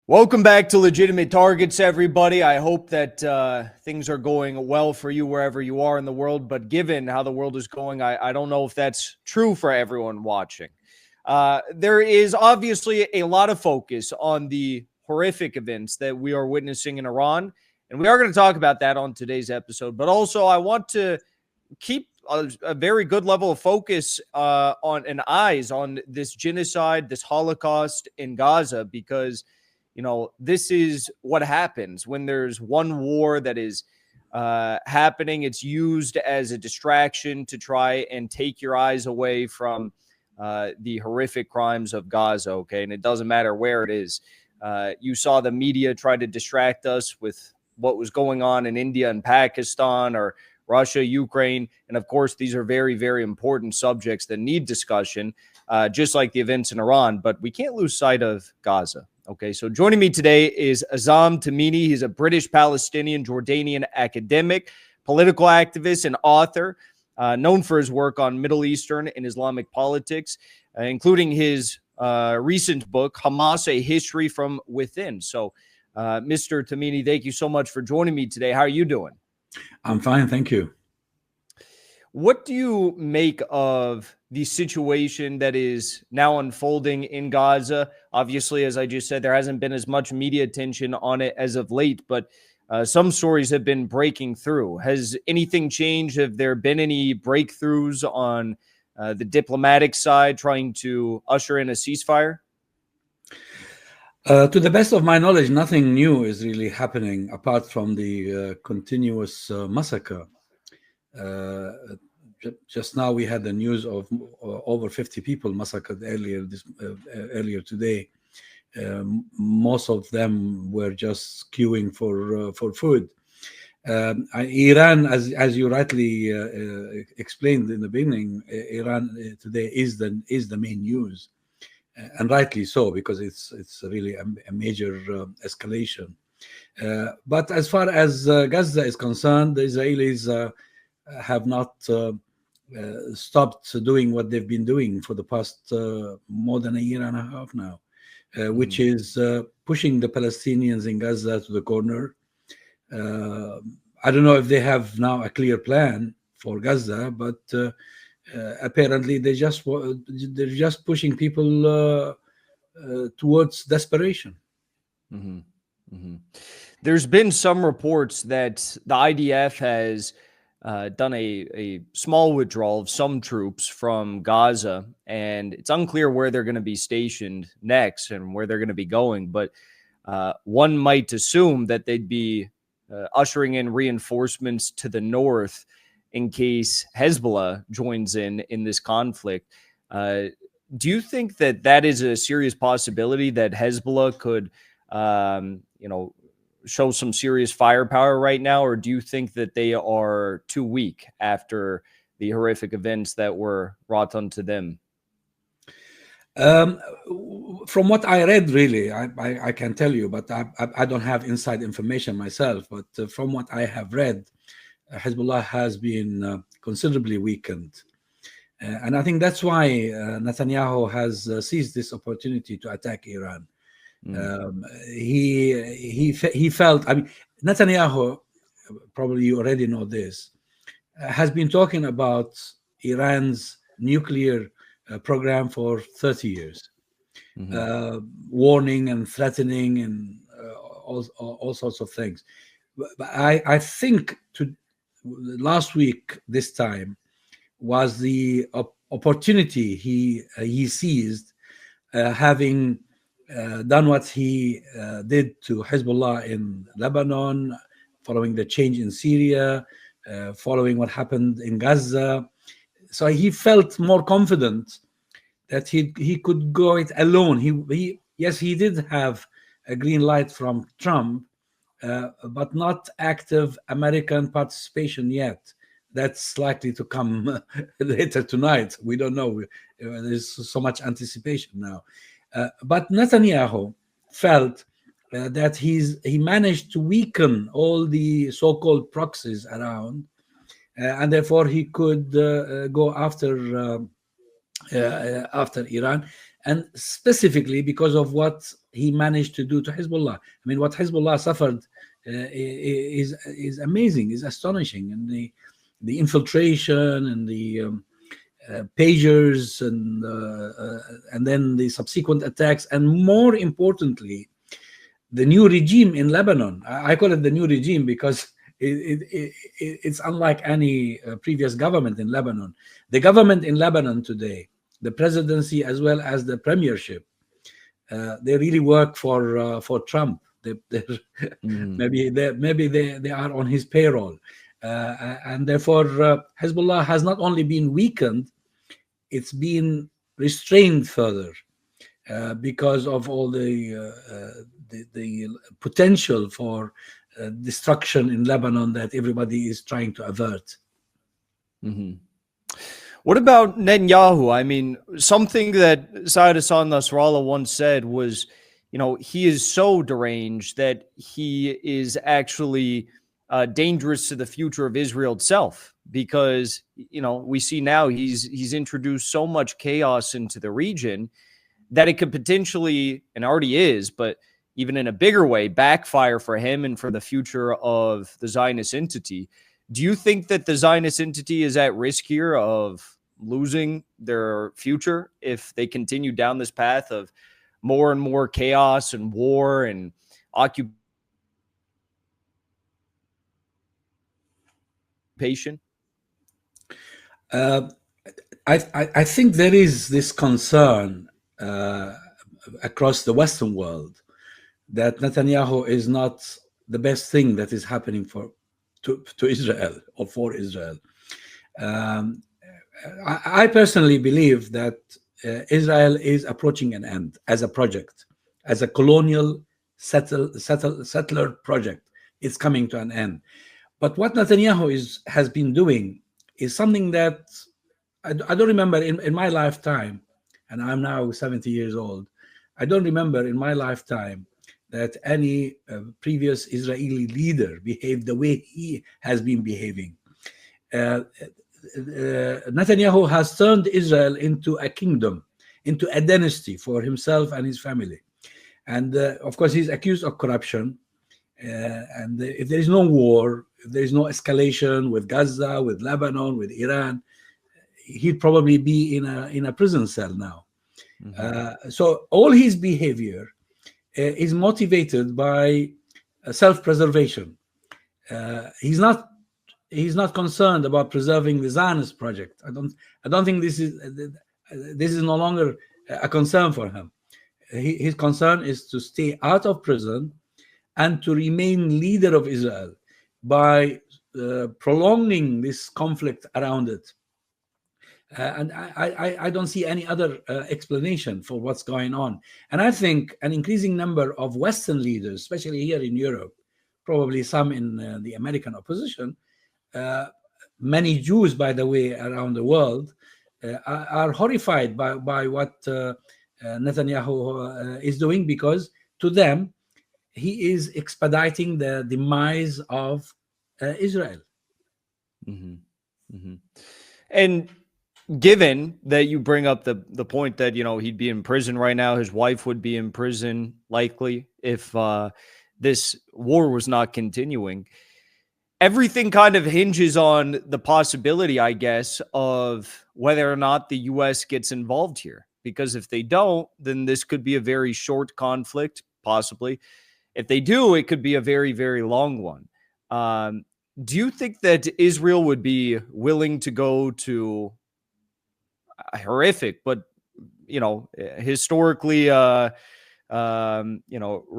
Welcome back to Legitimate Targets, everybody. I hope that things are going well for you wherever you are in the world. But given how the world is going, I don't know if that's true for everyone watching. There is obviously a lot of focus on the horrific events that we are witnessing in Iran. And we are going to talk about that on today's episode. But also, I want to keep a very good level of focus on and eyes on this genocide, this Holocaust in Gaza, because this is what happens when there's one war that is happening. It's used as a distraction to try and take your eyes away from the horrific crimes of Gaza, okay? And it doesn't matter where it is. You saw the media try to distract us with what was going on in India and Pakistan, or Russia, Ukraine. And of course, these are very, very important subjects that need discussion, just like the events in Iran. But we can't lose sight of Gaza. Okay, so joining me today is Azzam Tamimi. He's a British Palestinian Jordanian academic, political activist, and author, known for his work on Middle Eastern and Islamic politics, including his recent book, Hamas, A History from Within. So, Mr. Tamimi, thank you so much for joining me today. How are you doing? I'm fine, thank you. What do you make of the situation that is now unfolding in Gaza? Obviously, as I just said, there hasn't been as much media attention on it as of late, but some stories have been breaking through. Has anything changed? Have there been any breakthroughs on the diplomatic side trying to usher in a ceasefire? To the best of my knowledge, nothing new is really happening apart from the continuous massacre. Just now we had the news of over 50 people massacred earlier today. Most of them were just queuing for food. Iran, as you rightly explained in the beginning, Iran today is the main news, and rightly so, because it's really a major escalation. But as far as Gaza is concerned, the Israelis have not stopped doing what they've been doing for the past more than a year and a half now, which is pushing the Palestinians in Gaza to the corner. I don't know if they have now a clear plan for Gaza, but apparently they're just pushing people towards desperation. Mm-hmm. Mm-hmm. There's been some reports that the IDF has done a small withdrawal of some troops from Gaza, and it's unclear where they're going to be stationed next and where they're going to be going. But one might assume that they'd be ushering in reinforcements to the north in case Hezbollah joins in this conflict. Do you think that is a serious possibility that Hezbollah could, show some serious firepower right now, or do you think that they are too weak after the horrific events that were brought onto them? From what I read, really, I can tell you, but I don't have inside information myself. But from what I have read, Hezbollah has been considerably weakened. And I think that's why Netanyahu has seized this opportunity to attack Iran. He felt, Netanyahu, probably you already know this, has been talking about Iran's nuclear program for 30 years, warning and threatening and all sorts of things. But I think last week, this time, was the opportunity he seized, having done what he did to Hezbollah in Lebanon, following the change in Syria, following what happened in Gaza. So he felt more confident that he could go it alone. Yes, he did have a green light from Trump, but not active American participation yet. That's likely to come later tonight. We don't know. There's so much anticipation now. But Netanyahu felt that he managed to weaken all the so-called proxies around, and therefore he could go after Iran. and specifically because of what he managed to do to Hezbollah. I mean, what Hezbollah suffered is amazing, is astonishing, and the infiltration and the pagers and then the subsequent attacks, and more importantly, the new regime in Lebanon. I call it the new regime because it's unlike any previous government in Lebanon. The government in Lebanon today, the presidency as well as the premiership, they really work for Trump. Maybe they are on his payroll, and therefore Hezbollah has not only been weakened, it's been restrained further because of all the potential for destruction in Lebanon that everybody is trying to avert. Mm-hmm. What about Netanyahu? I mean, something that Saad Hassan Nasrallah once said was, he is so deranged that he is actually dangerous to the future of Israel itself, because, we see now he's introduced so much chaos into the region that it could potentially, and already is, but even in a bigger way, backfire for him and for the future of the Zionist entity. Do you think that the Zionist entity is at risk here of losing their future if they continue down this path of more and more chaos and war and occupation? I think there is this concern across the Western world that Netanyahu is not the best thing that is happening to Israel or for Israel. I personally believe that Israel is approaching an end as a project, as a colonial settler project. It's coming to an end. But what Netanyahu has been doing is something that I don't remember in my lifetime, and I'm now 70 years old. I don't remember in my lifetime that any previous Israeli leader behaved the way he has been behaving. Netanyahu has turned Israel into a kingdom, into a dynasty for himself and his family. And of course, he's accused of corruption. And if there is no war, if there is no escalation with Gaza, with Lebanon, with Iran, he'd probably be in a prison cell now. Mm-hmm. So all his behavior is motivated by self-preservation. He's not concerned about preserving the Zionist project. I don't think this is no longer a concern for him. His concern is to stay out of prison and to remain leader of Israel by prolonging this conflict around it. And I don't see any other explanation for what's going on. And I think an increasing number of Western leaders, especially here in Europe, probably some in the American opposition, many Jews, by the way, around the world, are horrified by what Netanyahu is doing, because to them, he is expediting the demise of Israel. Mm-hmm. Mm-hmm. And given that you bring up the point that, he'd be in prison right now, his wife would be in prison likely if this war was not continuing. Everything kind of hinges on the possibility, I guess, of whether or not the U.S. gets involved here. Because if they don't, then this could be a very short conflict, possibly. If they do, it could be a very, very long one. Do you think that Israel would be willing to go to horrific, but, historically,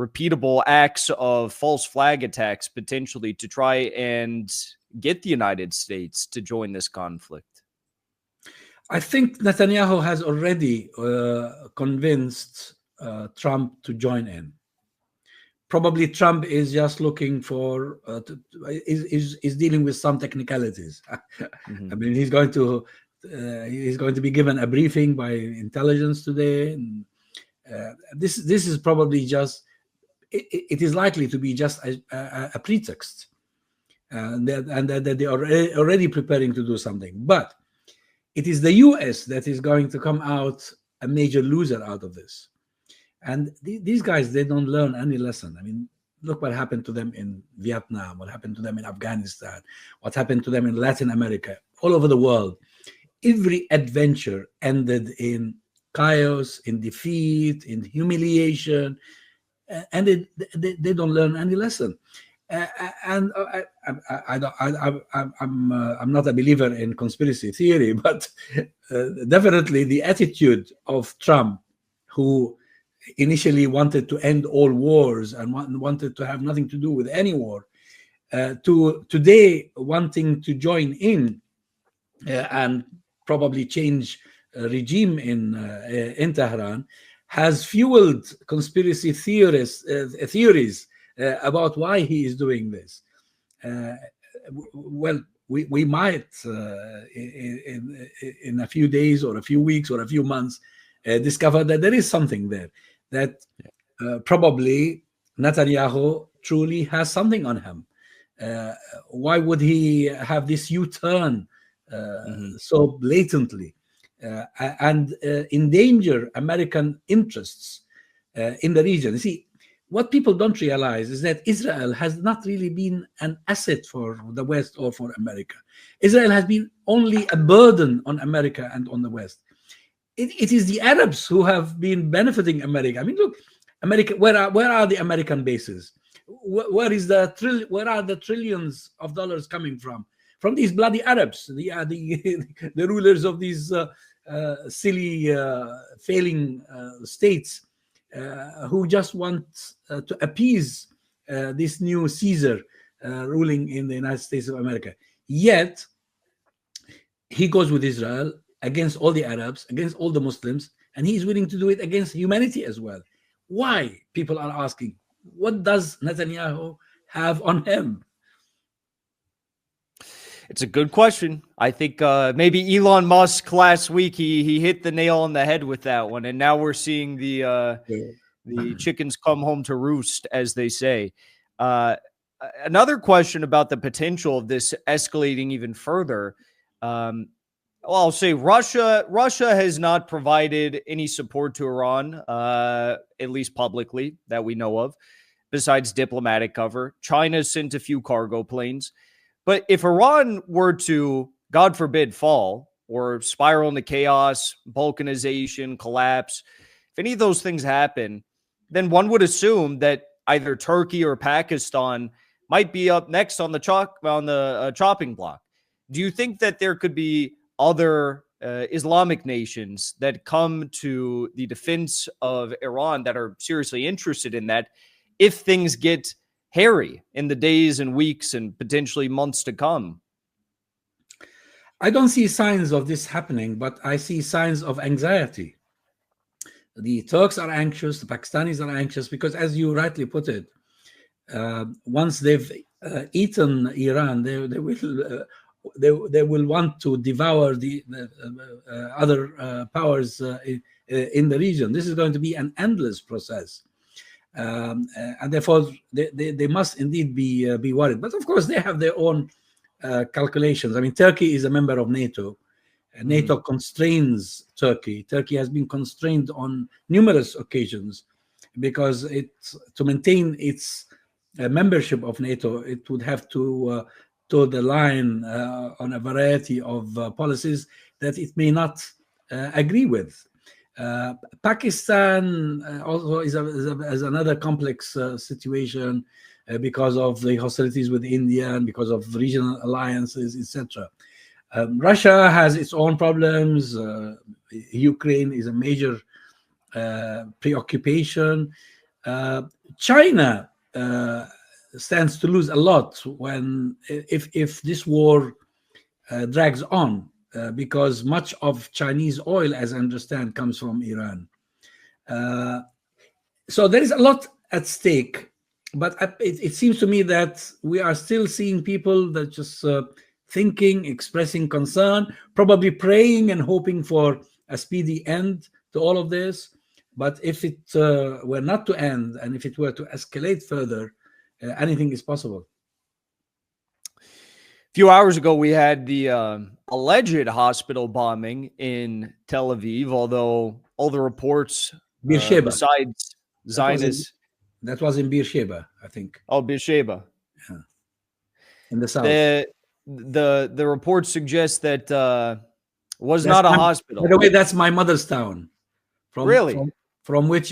repeatable acts of false flag attacks potentially to try and get the United States to join this conflict? I think Netanyahu has already convinced Trump to join in. Probably Trump is just looking for is dealing with some technicalities. Mm-hmm. I mean, he's going to be given a briefing by intelligence today. And, this is probably just it is likely to be just a pretext, and that they are already preparing to do something. But it is the U.S. that is going to come out a major loser out of this. And these guys, they don't learn any lesson. I mean, look what happened to them in Vietnam, what happened to them in Afghanistan, what happened to them in Latin America, all over the world. Every adventure ended in chaos, in defeat, in humiliation, and they don't learn any lesson. And I'm not a believer in conspiracy theory, but definitely the attitude of Trump, who initially wanted to end all wars and wanted to have nothing to do with any war, to today wanting to join in and probably change regime in Tehran, has fueled conspiracy theories about why he is doing this. Well, we might in a few days or a few weeks or a few months discover that there is something there, that probably Netanyahu truly has something on him. Why would he have this U-turn so blatantly and endanger American interests in the region? You see, what people don't realize is that Israel has not really been an asset for the West or for America. Israel has been only a burden on America and on the West. It is the Arabs who have been benefiting America. I mean, look, America. Where are the American bases? Where are the trillions of dollars coming from? From these bloody Arabs, the rulers of these silly, failing states, who just want to appease this new Caesar ruling in the United States of America. Yet, he goes with Israel against all the Arabs, against all the Muslims, and he is willing to do it against humanity as well. Why? People are asking. What does Netanyahu have on him? It's a good question. I think maybe Elon Musk last week he hit the nail on the head with that one, and now we're seeing the chickens come home to roost, as they say. Another question about the potential of this escalating even further. Well, I'll say Russia has not provided any support to Iran, at least publicly, that we know of, besides diplomatic cover. China's sent a few cargo planes. But if Iran were to, God forbid, fall or spiral into chaos, balkanization, collapse, if any of those things happen, then one would assume that either Turkey or Pakistan might be up next on the chopping block. Do you think that there could be other Islamic nations that come to the defense of Iran that are seriously interested in that if things get hairy in the days and weeks and potentially months to come? I don't see signs of this happening, but I see signs of anxiety. The Turks are anxious, the Pakistanis are anxious, because as you rightly put it, once they've eaten Iran, they will want to devour the other powers in the region. This is going to be an endless process, and therefore they must indeed be worried. But of course, they have their own calculations. I mean, Turkey is a member of NATO. NATO constrains Turkey. Turkey has been constrained on numerous occasions because to maintain its membership of NATO, it would have to toe the line on a variety of policies that it may not agree with. Pakistan also is another complex situation because of the hostilities with India and because of regional alliances, etc. Russia has its own problems. Ukraine is a major preoccupation. China stands to lose a lot if this war drags on, because much of Chinese oil, as I understand, comes from Iran. So there is a lot at stake, but it seems to me that we are still seeing people that just thinking, expressing concern, probably praying and hoping for a speedy end to all of this. But if it were not to end, and if it were to escalate further, anything is possible. A few hours ago, we had the alleged hospital bombing in Tel Aviv, although all the reports Beersheba. besides Zionists. That was in Beersheba, I think. Oh, Beersheba. Yeah. In the south. The reports suggest that was not a hospital. By the way, that's my mother's town. From which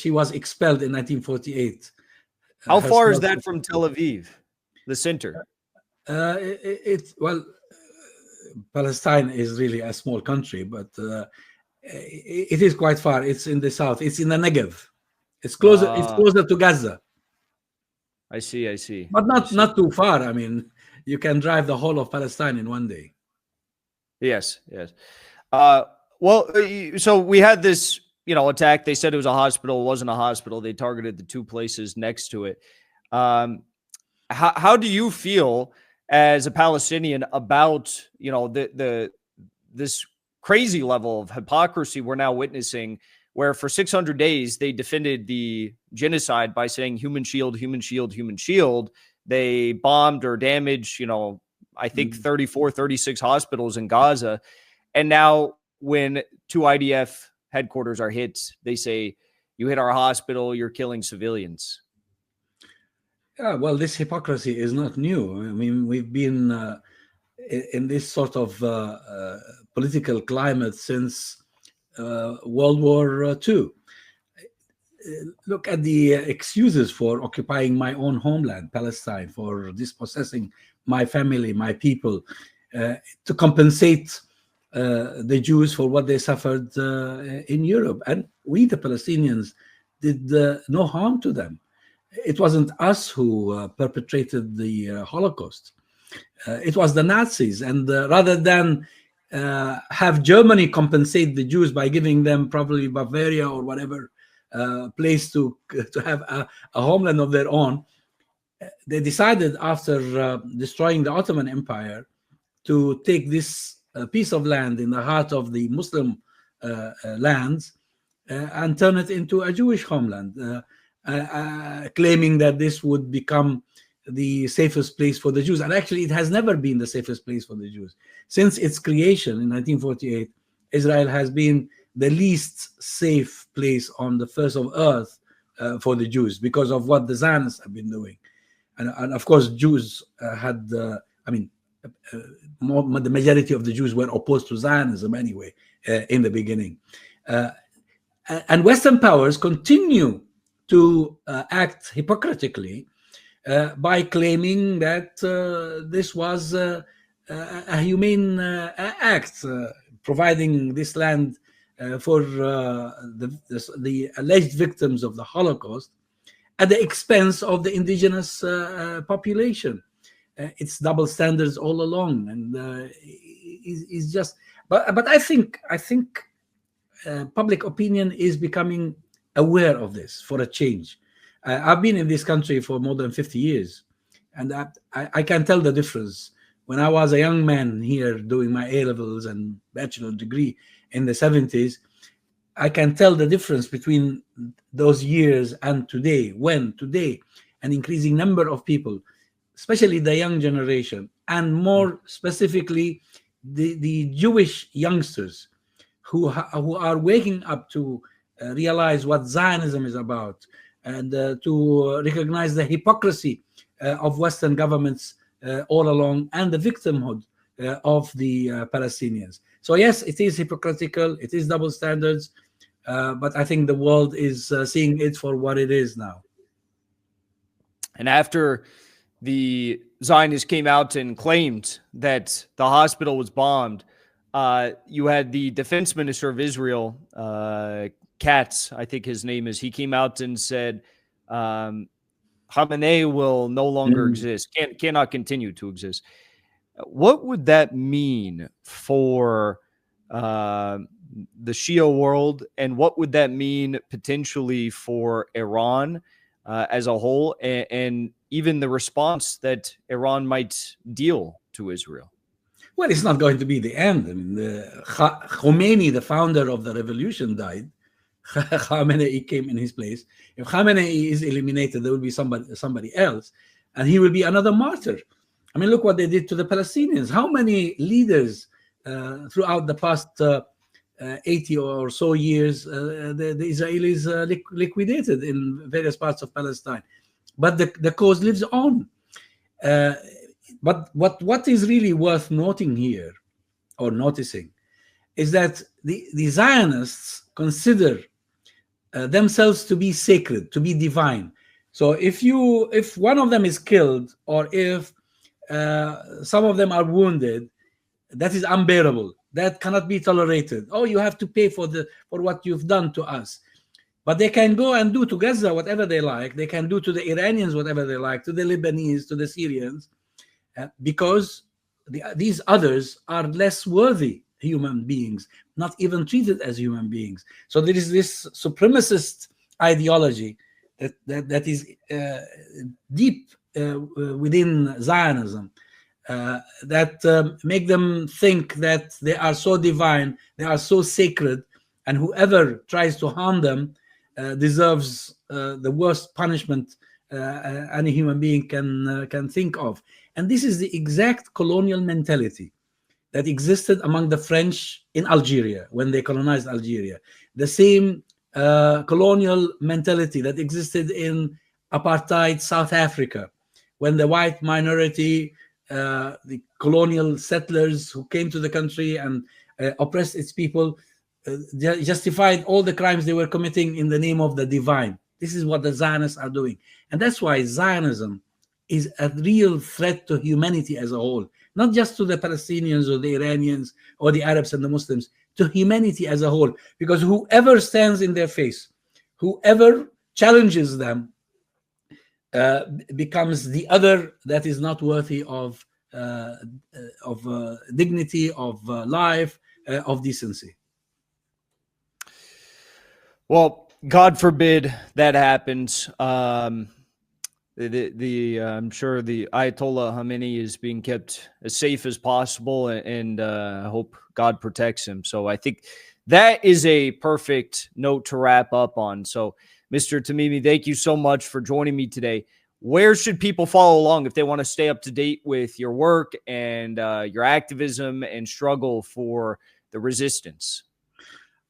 she was expelled in 1948. How far is that from Tel Aviv, the center? Palestine is really a small country, but it is quite far. It's in the south. It's in the Negev. It's closer. It's closer to Gaza. I see. But not too far. I mean, you can drive the whole of Palestine in one day. Yes. Well, so we had this, attack. They said it was a hospital. It wasn't a hospital. They targeted the two places next to it. How do you feel as a Palestinian about, this crazy level of hypocrisy we're now witnessing, where for 600 days they defended the genocide by saying human shield, human shield, human shield. They bombed or damaged, I think 34, 36 hospitals in Gaza. And now when two IDF headquarters are hit, they say, you hit our hospital, you're killing civilians. Yeah, well, this hypocrisy is not new. I mean, we've been in this sort of political climate since World War II. Look at the excuses for occupying my own homeland, Palestine, for dispossessing my family, my people, to compensate the Jews for what they suffered in Europe. And we, the Palestinians, did no harm to them. It wasn't us who perpetrated the Holocaust. It was the Nazis. And rather than have Germany compensate the Jews by giving them probably Bavaria or whatever place to have a homeland of their own, they decided after destroying the Ottoman Empire to take this piece of land in the heart of the Muslim lands and turn it into a Jewish homeland, claiming that this would become the safest place for the Jews. And actually, it has never been the safest place for the Jews. Since its creation in 1948, Israel has been the least safe place on the face of earth for the Jews because of what the Zionists have been doing. And of course, Jews had, the majority of the Jews were opposed to Zionism anyway in the beginning. And Western powers continue to act hypocritically by claiming that this was a humane act, providing this land for the alleged victims of the Holocaust at the expense of the indigenous population. It's double standards all along, and it's just. But I think public opinion is becoming aware of this for a change. I've been in this country for more than 50 years, and I can tell the difference. When I was a young man here doing my A-levels and bachelor degree in the 70s, I can tell the difference between those years and today, when today an increasing number of people, especially the young generation, and more specifically the Jewish youngsters who are waking up to realize what Zionism is about, and to recognize the hypocrisy of Western governments all along, and the victimhood of the Palestinians. So yes, it is hypocritical, it is double standards, but I think the world is seeing it for what it is now. And after the Zionists came out and claimed that the hospital was bombed, you had the defense minister of Israel, Katz, I think his name is, he came out and said, Khamenei will no longer exist, cannot continue to exist. What would that mean for the Shia world, and what would that mean potentially for Iran as a whole, and even the response that Iran might deal to Israel? Well, it's not going to be the end. I mean, Khomeini, the founder of the revolution, died. Khamenei came in his place. If Khamenei is eliminated, there will be somebody else, and he will be another martyr. I mean, look what they did to the Palestinians. How many leaders throughout the past 80 or so years, the Israelis liquidated in various parts of Palestine. But the cause lives on. But what is really worth noting here, or noticing, is that the Zionists consider themselves to be sacred, to be divine. So if one of them is killed, or if some of them are wounded, that is unbearable. That cannot be tolerated. Oh, you have to pay for what you've done to us. But they can go and do to Gaza whatever they like. They can do to the Iranians whatever they like, to the Lebanese, to the Syrians, because these others are less worthy human beings, not even treated as human beings. So there is this supremacist ideology that is deep within Zionism, that make them think that they are so divine, they are so sacred, and whoever tries to harm them deserves the worst punishment any human being can think of. And this is the exact colonial mentality that existed among the French in Algeria when they colonized Algeria. The same colonial mentality that existed in apartheid South Africa, when the white minority, the colonial settlers who came to the country and oppressed its people, justified all the crimes they were committing in the name of the divine. This is what the Zionists are doing. And that's why Zionism is a real threat to humanity as a whole, not just to the Palestinians or the Iranians or the Arabs and the Muslims, to humanity as a whole. Because whoever stands in their face, whoever challenges them, becomes the other that is not worthy of dignity, of life, of decency. Well, God forbid that happens. I'm sure the Ayatollah Khamenei is being kept as safe as possible, and I hope God protects him. So I think that is a perfect note to wrap up on. So, Mr. Tamimi, thank you so much for joining me today. Where should people follow along if they want to stay up to date with your work and your activism and struggle for the resistance?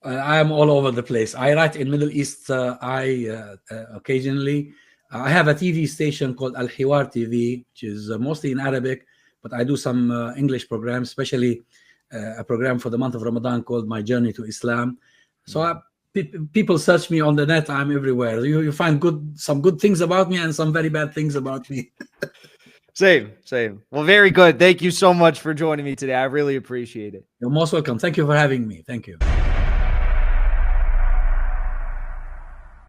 I am all over the place. I write in Middle East occasionally. I have a TV station called Al Hiwar TV, which is mostly in Arabic, but I do some English programs, especially a program for the month of Ramadan called My Journey to Islam. So people search me on the net. I'm everywhere. You find some good things about me and some very bad things about me. Same. Well, very good. Thank you so much for joining me today. I really appreciate it. You're most welcome. Thank you for having me. Thank you.